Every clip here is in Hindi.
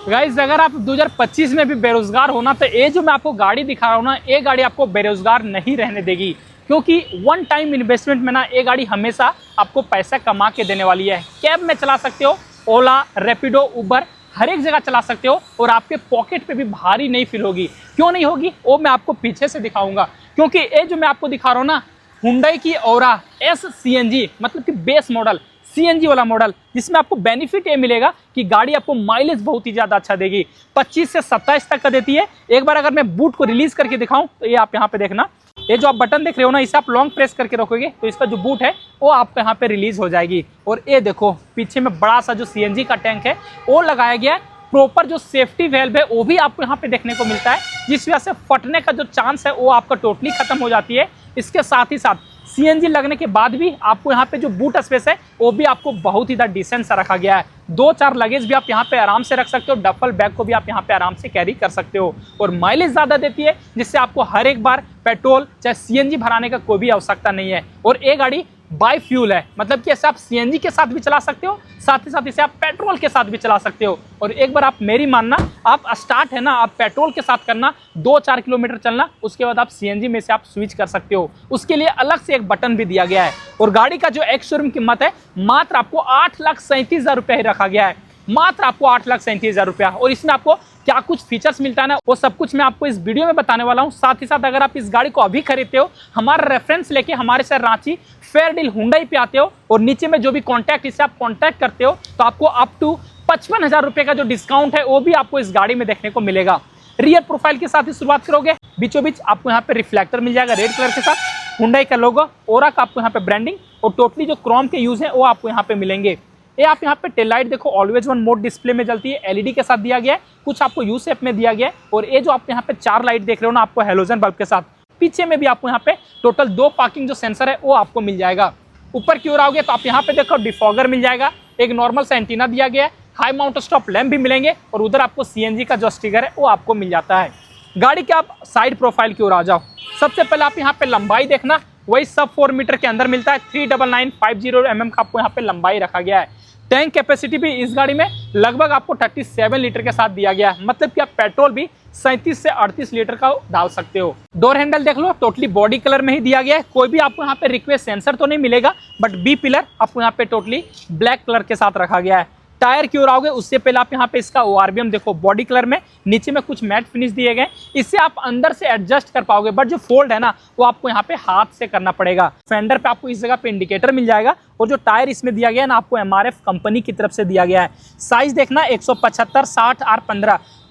गाइस अगर आप 2025 में भी बेरोजगार होना तो ये जो मैं आपको गाड़ी दिखा रहा हूँ ना, ये गाड़ी आपको बेरोजगार नहीं रहने देगी, क्योंकि वन टाइम इन्वेस्टमेंट में ना ये गाड़ी हमेशा आपको पैसा कमा के देने वाली है। कैब में चला सकते हो, ओला, रैपिडो, उबर, हर एक जगह चला सकते हो और आपके पॉकेट पे भी भारी नहीं फील होगी। क्यों नहीं होगी वो मैं आपको पीछे से दिखाऊंगा, क्योंकि ये जो मैं आपको दिखा रहा हूँ ना, हुंडई की औरा एस CNG, मतलब कि बेस मॉडल CNG वाला मॉडल, जिसमें आपको बेनिफिट ये मिलेगा कि गाड़ी आपको माइलेज बहुत ही ज़्यादा अच्छा देगी। 25 से 27 तक का देती है। एक बार अगर मैं बूट को रिलीज करके दिखाऊं तो ये आप यहाँ पे देखना, ये जो आप बटन देख रहे हो ना, इसे आप लॉन्ग प्रेस करके रखोगे तो इसका जो बूट है वो आपको यहाँ पे रिलीज हो जाएगी। और ये देखो पीछे में बड़ा सा जो CNG का टैंक है वो लगाया गया है। प्रॉपर जो सेफ्टी वेल्व है वो भी आपको यहाँ पे देखने को मिलता है, जिस वजह से फटने का जो चांस है वो आपका टोटली खत्म हो जाती है। इसके साथ ही साथ CNG लगने के बाद भी आपको यहाँ पे जो बूट स्पेस है वो भी आपको बहुत ही ज़्यादा डिसेंट सा रखा गया है। 2-4 लगेज भी आप यहाँ पे आराम से रख सकते हो, डफल बैग को भी आप यहाँ पे आराम से कैरी कर सकते हो। और माइलेज ज़्यादा देती है, जिससे आपको हर एक बार पेट्रोल चाहे CNG भराने का कोई भी आवश्यकता नहीं है। और ये गाड़ी बाई फ्यूल है, मतलब कि ऐसे आप CNG के साथ भी चला सकते हो, साथ ही साथ इसे आप पेट्रोल के साथ भी चला सकते हो। और एक बार आप मेरी मानना, आप स्टार्ट है ना, आप पेट्रोल के साथ करना, 2-4 किलोमीटर चलना, उसके बाद आप CNG में से आप स्विच कर सकते हो। उसके लिए अलग से एक बटन भी दिया गया है। और गाड़ी का जो एक्स शोरूम कीमत है मात्र आपको 8,37,000 रुपये रखा गया है, मात्र आपको 8,37,000 रुपया। और इसमें आपको क्या कुछ फीचर्स मिलता है ना, वो सब कुछ मैं आपको इस वीडियो में बताने वाला हूँ। साथ ही साथ अगर आप इस गाड़ी को अभी खरीदते हो, हमारा रेफरेंस लेके हमारे शहर रांची फेयर डील हुंडई पे आते हो और नीचे में जो भी कॉन्टैक्ट, इससे आप कॉन्टैक्ट करते हो तो आपको अप टू 55,000 रुपये का जो डिस्काउंट है वो भी आपको इस गाड़ी में देखने को मिलेगा। रियर प्रोफाइल के साथ ही शुरुआत करोगे, बीचों बीच आपको यहाँ पे रिफ्लेक्टर मिल जाएगा रेड कलर के साथ, हुंडई का लोगो, ओरा का आपको यहाँ पे ब्रांडिंग और टोटली जो क्रोम के यूज है वो आपको यहाँ पे मिलेंगे। ये आप यहाँ पे टेल लाइट देखो, ऑलवेज वन मोड डिस्प्ले में जलती है, LED के साथ दिया गया है, कुछ आपको यू शेप में दिया गया है। और ये जो आप यहाँ पे 4 लाइट देख रहे हो ना, आपको हेलोजन बल्ब के साथ, पीछे में भी आपको यहाँ पे टोटल 2 पार्किंग जो सेंसर है वो आपको मिल जाएगा। ऊपर की ओर आओगे तो आप यहाँ पे देखो डिफॉगर मिल जाएगा, एक नॉर्मल सा एंटीना दिया गया है, हाई माउंट स्टॉप लैंप भी मिलेंगे और उधर आपको CNG का जो स्टिकर है वो आपको मिल जाता है। गाड़ी के आप साइड प्रोफाइल की ओर आ जाओ। सबसे पहले आप यहाँ पे लंबाई देखना, वही सब 4 मीटर के अंदर मिलता है। 39950 mm का आपको यहाँ पे लंबाई रखा गया है। टैंक कैपेसिटी भी इस गाड़ी में लगभग आपको 37 लीटर के साथ दिया गया है, मतलब कि आप पेट्रोल भी 37 से 38 लीटर का डाल सकते हो। डोर हैंडल देख लो, टोटली बॉडी कलर में ही दिया गया है। कोई भी आपको यहाँ पे रिक्वेस्ट सेंसर तो नहीं मिलेगा, बट बी पिलर आपको यहाँ पे टोटली ब्लैक कलर के साथ रखा गया है। टायर की ओर आओगे उससे पहले आप यहाँ पे इसका ORBM देखो, बॉडी कलर में, नीचे में कुछ मैट फिनिश दिए गए, इससे आप अंदर से एडजस्ट कर पाओगे, बट जो फोल्ड है ना वो आपको यहाँ पे हाथ से करना पड़ेगा। फेंडर पे आपको इस जगह पे इंडिकेटर मिल जाएगा और जो टायर इसमें दिया गया है ना, आपको MRF कंपनी की तरफ से दिया गया है। साइज देखना 175, 60 और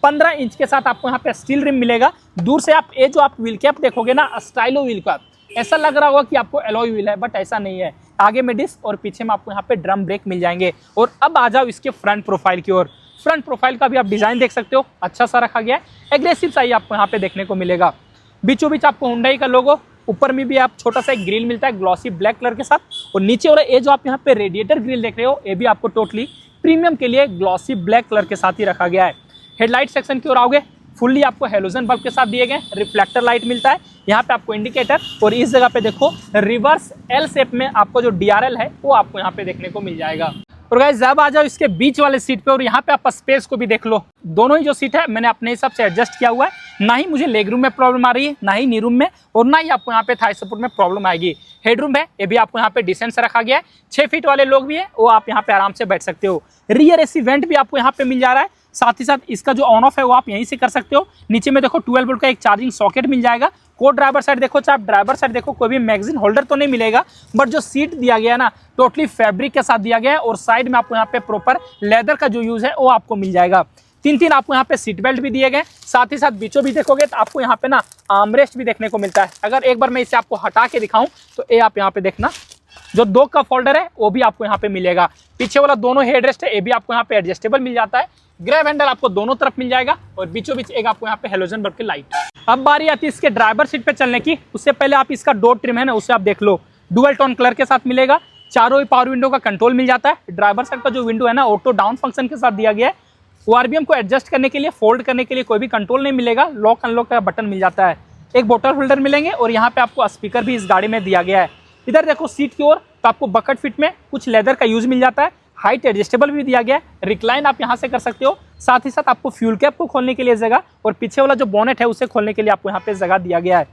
15 इंच के साथ आपको यहाँ पे स्टील रिम मिलेगा। दूर से आप ये जो आप व्हील कैप देखोगे ना, स्टाइलो व्हील कैप, ऐसा लग रहा होगा कि आपको एलॉय व्हील है, बट ऐसा नहीं है। आगे में डिस्क और पीछे में आपको यहाँ पे ड्रम ब्रेक मिल जाएंगे। और अब आ जाओ इसके फ्रंट प्रोफाइल की ओर। फ्रंट प्रोफाइल का भी आप डिजाइन देख सकते हो, अच्छा सा रखा गया है, एग्रेसिव सा ही आपको यहाँ पे देखने को मिलेगा। बीचों बीच आपको हुंडई का लोगो, ऊपर में भी आप छोटा सा एक ग्रिल मिलता है ग्लॉसी ब्लैक कलर के साथ। और नीचे वाला ये जो आप यहाँ पे रेडिएटर ग्रिल देख रहे हो, ये भी आपको टोटली प्रीमियम के लिए ग्लॉसी ब्लैक कलर के साथ ही रखा गया है। हेडलाइट सेक्शन की ओर आओगे, फुल्ली आपको हेलोजन बल्ब के साथ दिए गए, रिफ्लेक्टर लाइट मिलता है, यहाँ पे आपको इंडिकेटर, और इस जगह पे देखो रिवर्स L शेप में आपको जो DRL है वो आपको यहाँ पे देखने को मिल जाएगा। और गाइस जब आ जाओ इसके बीच वाले सीट पे, और यहाँ पे आप स्पेस को भी देख लो। दोनों ही जो सीट है मैंने अपने हिसाब से एडजस्ट किया हुआ है, ना ही मुझे लेग रूम में प्रॉब्लम आ रही है, ना ही नी रूम में, और ना ही आपको यहाँ पे थाई सपोर्ट में प्रॉब्लम आएगी। हेडरूम है, ये भी आपको यहाँ पे डिसेंट से रखा गया है। 6 फीट वाले लोग भी है वो आप यहाँ पे आराम से बैठ सकते हो। रियर AC वेंट भी आपको यहाँ पे मिल जा रहा है, साथ ही साथ इसका जो ऑन ऑफ है वो आप यहीं से कर सकते हो। नीचे में देखो 12 वोल्ट का एक चार्जिंग सॉकेट मिल जाएगा। को ड्राइवर साइड देखो, चाहे आप ड्राइवर साइड देखो, कोई भी मैगजीन होल्डर तो नहीं मिलेगा, बट जो सीट दिया गया है ना टोटली फैब्रिक के साथ दिया गया है। और साइड में आपको यहाँ पे प्रॉपर लेदर का जो यूज है वो आपको मिल जाएगा। 3 आपको यहाँ पे सीट बेल्ट भी दिए गए। साथ ही साथ बीचों भी देखोगे तो आपको यहाँ पे ना आर्मरेस्ट भी देखने को मिलता है। अगर एक बार मैं इसे आपको हटा के दिखाऊं तो ये आप यहाँ पे देखना, जो 2 कप होल्डर है वो भी आपको यहाँ पे मिलेगा। पीछे वाला दोनों हेडरेस्ट है, ये भी आपको यहाँ पे एडजस्टेबल मिल जाता है। ग्रैब हैंडल आपको दोनों तरफ मिल जाएगा और बीचों बीच एक आपको यहाँ पे हेलोजन बल्ब की लाइट। अब बारी आती है इसके ड्राइवर सीट पे चलने की। उससे पहले आप इसका डोर ट्रिम है ना, उसे आप देख लो, डुअल टोन कलर के साथ मिलेगा। चारों ही पावर विंडो का कंट्रोल मिल जाता है। ड्राइवर साइड का जो विंडो है ना ऑटो डाउन फंक्शन के साथ दिया गया है। ORBM को एडजस्ट करने के लिए, फोल्ड करने के लिए कोई भी कंट्रोल नहीं मिलेगा। लॉक अनलॉक का बटन मिल जाता है। एक बोतल होल्डर मिलेंगे और यहाँ पे आपको स्पीकर भी इस गाड़ी में दिया गया है। इधर देखो सीट की ओर तो आपको बकेट फिट में कुछ लेदर का यूज मिल जाता है। हाइट एडजस्टेबल भी दिया गया है, रिक्लाइन आप यहाँ से कर सकते हो। साथ ही साथ आपको फ्यूल कैप को खोलने के लिए जगह और पीछे वाला जो बोनेट है उसे खोलने के लिए आपको यहाँ पे जगह दिया गया है।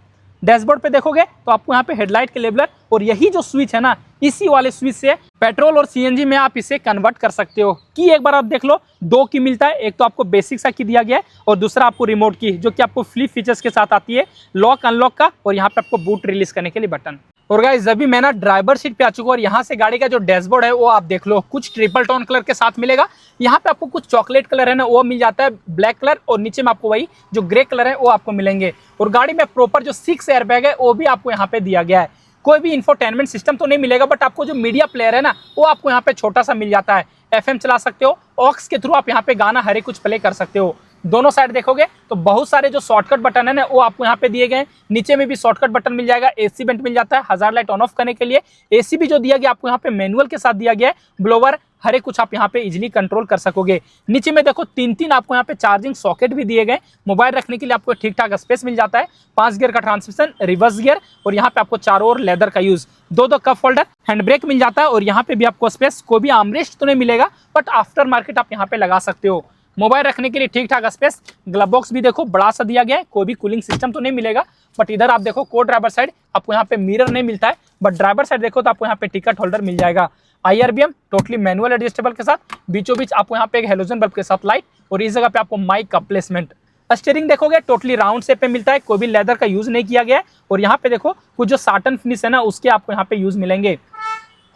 डैशबोर्ड पे देखोगे तो आपको यहाँ पे हेडलाइट के लेबलर और यही जो स्विच है ना, इसी वाले स्विच से पेट्रोल और सीएनजी में आप इसे कन्वर्ट कर सकते हो। की एक बार आप देख लो, 2 की मिलता है। एक तो आपको बेसिक सा की दिया गया है और दूसरा आपको रिमोट की, जो कि आपको फ्लिप फीचर्स के साथ आती है, लॉक अनलॉक का, और यहाँ पे आपको बूट रिलीज करने के लिए बटन। और गाइस अभी मैं ना ड्राइवर सीट पे आ चुका हूँ और यहाँ से गाड़ी का जो डैशबोर्ड है वो आप देख लो, कुछ ट्रिपल टोन कलर के साथ मिलेगा। यहाँ पे आपको कुछ चॉकलेट कलर है ना वो मिल जाता है, ब्लैक कलर, और नीचे में आपको वही जो ग्रे कलर है वो आपको मिलेंगे। और गाड़ी में प्रॉपर जो 6 एयरबैग है वो भी आपको यहाँ पे दिया गया है। कोई भी इंफोटेनमेंट सिस्टम तो नहीं मिलेगा, बट आपको जो मीडिया प्लेयर है ना वो आपको यहाँ पे छोटा सा मिल जाता है। FM चला सकते हो, ऑक्स के थ्रू आप यहाँ पे गाना हर एक कुछ प्ले कर सकते हो। दोनों साइड देखोगे तो बहुत सारे जो शॉर्टकट बटन है ना वो आपको यहाँ पे दिए गए हैं। नीचे में भी शॉर्टकट बटन मिल जाएगा, AC वेंट मिल जाता है, हजार्ड लाइट ऑन ऑफ करने के लिए। AC भी जो दिया गया आपको यहाँ पे मैनुअल के साथ दिया गया है, ब्लोवर हर एक कुछ आप यहाँ पे इजीली कंट्रोल कर सकोगे। नीचे में देखो 3 आपको यहाँ पे चार्जिंग सॉकेट भी दिए गए, मोबाइल रखने के लिए आपको ठीक ठाक स्पेस मिल जाता है। 5 गियर का ट्रांसमिशन, रिवर्स गियर, और यहाँ पे आपको चारों ओर लेदर का use, 2 cup holder, hand brake मिल जाता है। और यहाँ पे भी आपको स्पेस, कोई भी आर्मरेस्ट तो नहीं मिलेगा, बट आफ्टर मार्केट आप यहाँ पे लगा सकते हो। मोबाइल रखने के लिए ठीक ठाक स्पेस। ग्लव बॉक्स भी देखो बड़ा सा दिया गया है, कोई भी कूलिंग सिस्टम तो नहीं मिलेगा, बट इधर आप देखो को ड्राइवर साइड आपको यहाँ पे मिरर नहीं मिलता है, बट ड्राइवर साइड देखो तो आपको यहाँ पे टिकट होल्डर मिल जाएगा। IRBM टोटली मैनुअल एडजस्टेबल के साथ, बीचों बीच आपको यहाँ पे एक हेलोजन बल्ब के साथ लाइट, और इस जगह पे आपको माइक का प्लेसमेंट। स्टीयरिंग देखोगे टोटली राउंड शेप पे मिलता है, कोई भी लेदर का यूज नहीं किया गया है। और यहाँ पे देखो कुछ जो साटन फिनिश है ना उसके आपको यहाँ पे यूज मिलेंगे।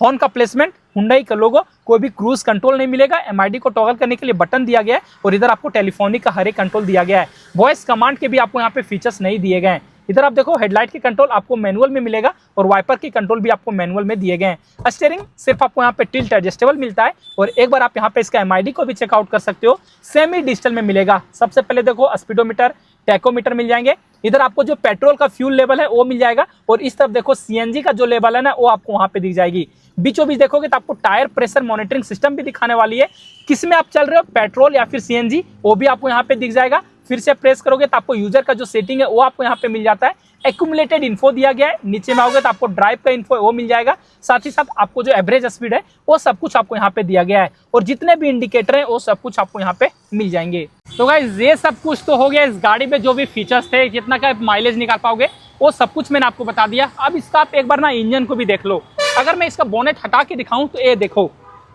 हॉर्न का प्लेसमेंट, हुंडई का लोगो, कोई भी क्रूज कंट्रोल नहीं मिलेगा। MID को टॉगल करने के लिए बटन दिया गया है, और इधर आपको टेलीफोनिक का हर एक कंट्रोल दिया गया है। वॉइस कमांड के भी आपको यहाँ पे फीचर्स नहीं दिए गए हैं। इधर आप देखो हेडलाइट की कंट्रोल आपको मैनुअल में मिलेगा, और वाइपर की कंट्रोल भी आपको मैनुअल में दिए गए हैं। स्टीयरिंग सिर्फ आपको यहाँ पे टिल्ट एडजस्टेबल मिलता है, और एक बार आप यहाँ पे इसका MID को भी चेकआउट कर सकते हो, सेमी डिजिटल में मिलेगा। सबसे पहले देखो स्पीडोमीटर, टैकोमीटर मिल जाएंगे। इधर आपको जो पेट्रोल का फ्यूल लेवल है वो मिल जाएगा, और इस तरफ देखो CNG का जो लेवल है ना वो आपको वहां पे दिख जाएगी। बीचों बीच देखोगे तो आपको टायर प्रेशर मॉनिटरिंग सिस्टम भी दिखाने वाली है, किसमें आप चल रहे हो, पेट्रोल या फिर CNG, वो भी आपको यहाँ पे दिख जाएगा। फिर से प्रेस करोगे तो आपको यूजर का जो सेटिंग है वो आपको यहाँ पे मिल जाता है। एक्यूमुलेटेड इन्फो दिया गया है, नीचे में आओगे तो आपको ड्राइव का इन्फो वो मिल जाएगा। साथ ही साथ आपको जो एवरेज स्पीड है वो सब कुछ आपको यहाँ पे दिया गया है, और जितने भी इंडिकेटर हैं वो सब कुछ आपको यहाँ पे मिल जाएंगे। तो गाइस ये सब कुछ तो हो गया इस गाड़ी में, जो भी फीचर्स थे, जितना का माइलेज निकाल पाओगे वो सब कुछ मैंने आपको बता दिया। अब इसका आप एक बार ना इंजन को भी देख लो। अगर मैं इसका बोनेट हटा के दिखाऊं तो ये देखो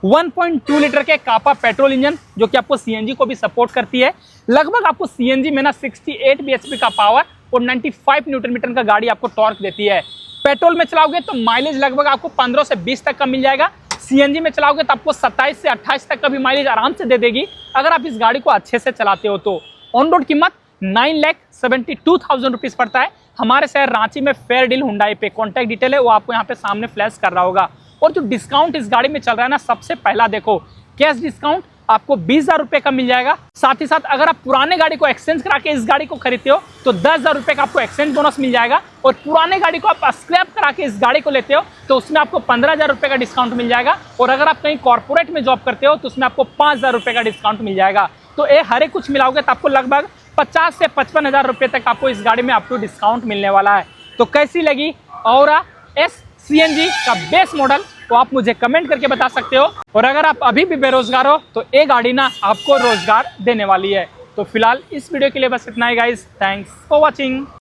1.2 लीटर के कापा पेट्रोल इंजन, जो कि आपको CNG को भी सपोर्ट करती है। लगभग आपको CNG में ना 68 bhp का पावर और 95 न्यूटन मीटर का गाड़ी आपको टॉर्क देती है। पेट्रोल में चलाओगे तो माइलेज लगभग आपको 15 से 20 तक का मिल जाएगा। CNG में चलाओगे तो आपको 27 से 28 तक का भी माइलेज आराम से दे देगी, अगर आप इस गाड़ी को अच्छे से चलाते हो तो। ऑन रोड कीमत 9,72,000 रुपीज़ पड़ता है हमारे शहर रांची में फेयर डील हुंडई पे। कॉन्टैक्ट डिटेल है वो आपको यहाँ पे सामने फ्लैश कर रहा होगा। और जो डिस्काउंट इस गाड़ी में चल रहा है ना, सबसे पहला देखो कैश डिस्काउंट आपको 20,000 रुपए का मिल जाएगा। साथ ही साथ अगर आप पुराने गाड़ी को एक्सचेंज करा के इस गाड़ी को खरीदते हो तो 10,000 रुपए का आपको एक्सचेंज बोनस मिल जाएगा। और पुराने गाड़ी को आप स्क्रैप करा के इस गाड़ी को लेते हो तो उसमें आपको 15,000 रुपए का डिस्काउंट मिल जाएगा। और अगर आप कहीं कॉर्पोरेट में जॉब करते हो तो उसमें आपको 5,000 रुपए का डिस्काउंट मिल जाएगा। तो ये हर एक कुछ मिलाओगे तो आपको लगभग 50 से 55,000 रुपए तक आपको इस गाड़ी में आपको डिस्काउंट मिलने वाला है। तो कैसी लगी औरा S CNG का बेस मॉडल, तो आप मुझे कमेंट करके बता सकते हो। और अगर आप अभी भी बेरोजगार हो तो ये गाड़ी ना आपको रोजगार देने वाली है। तो फिलहाल इस वीडियो के लिए बस इतना ही गाइस, थैंक्स फॉर वॉचिंग।